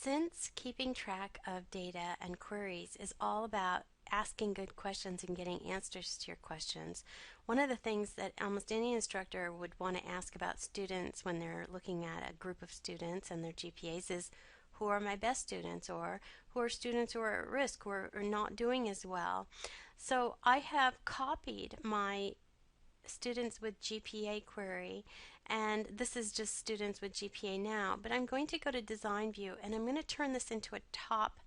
Since keeping track of data and queries is all about asking good questions and getting answers to your questions, one of the things that almost any instructor would want to ask about students when they're looking at a group of students and their GPAs is, who are my best students, or who are students who are at risk, who are not doing as well. So I have copied my students with GPA query, and this is just students with GPA now, but I'm going to go to design view and I'm going to turn this into a top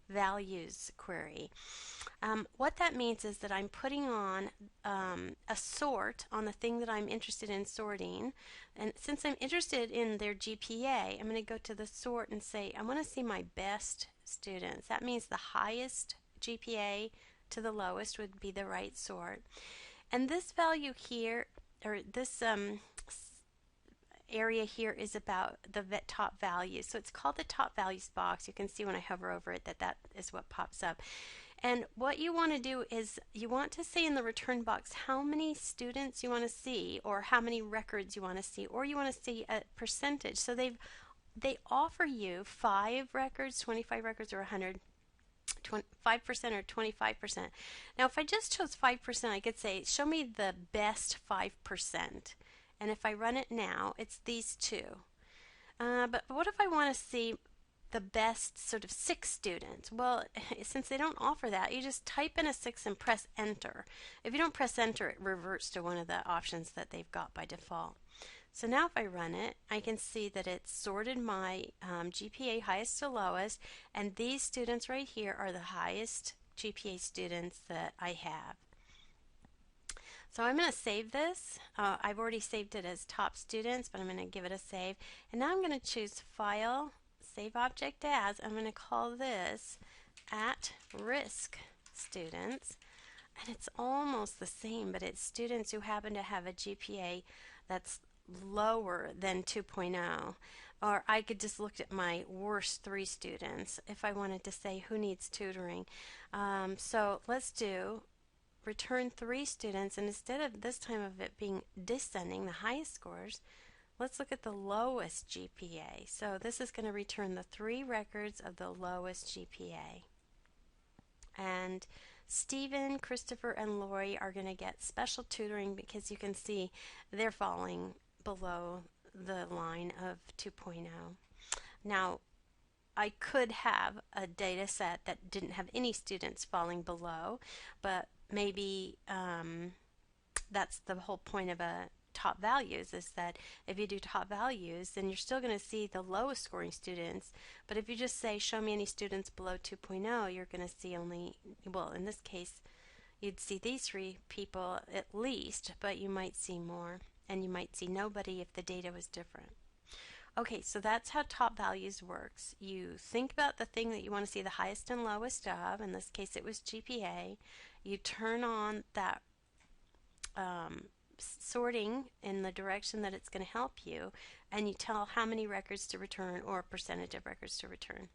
values query. What that means is that I'm putting on a sort on the thing that I'm interested in sorting, and since I'm interested in their GPA, I'm going to go to the sort and say I want to see my best students. That means the highest GPA to the lowest would be the right sort. And this value here, or this area here, is about the top values. So it's called the top values box. You can see when I hover over it that that is what pops up. And what you want to do is you want to say in the return box how many students you want to see, or how many records you want to see, or you want to see a percentage. So they offer you 5 records, 25 records, or 100. 5% or 25%. Now, if I just chose 5%, I could say, show me the best 5%. And if I run it now, it's these two. But what if I want to see the best sort of 6 students? Well, since they don't offer that, you just type in a 6 and press enter. If you don't press enter, it reverts to one of the options that they've got by default. So now if I run it, I can see that it's sorted my GPA highest to lowest, and these students right here are the highest GPA students that I have. So I'm going to save this. I've already saved it as top students, but I'm going to give it a save. And now I'm going to choose File, Save Object As. I'm going to call this At Risk Students. And it's almost the same, but it's students who happen to have a GPA that's lower than 2.0. Or I could just look at my worst 3 students if I wanted to say who needs tutoring. So let's do return 3 students, and instead of this time of it being descending, the highest scores, let's look at the lowest GPA. So this is going to return the 3 records of the lowest GPA. And Stephen, Christopher, and Lori are going to get special tutoring because you can see they're falling below the line of 2.0. Now, I could have a data set that didn't have any students falling below, but maybe that's the whole point of a top values, is that if you do top values, then you're still going to see the lowest scoring students, but if you just say show me any students below 2.0, you're going to see only, well, in this case you'd see these 3 people at least, but you might see more, and you might see nobody if the data was different. Okay, so that's how top values works. You think about the thing that you want to see the highest and lowest of. In this case it was GPA. You turn on that sorting in the direction that it's going to help you, and you tell how many records to return or a percentage of records to return.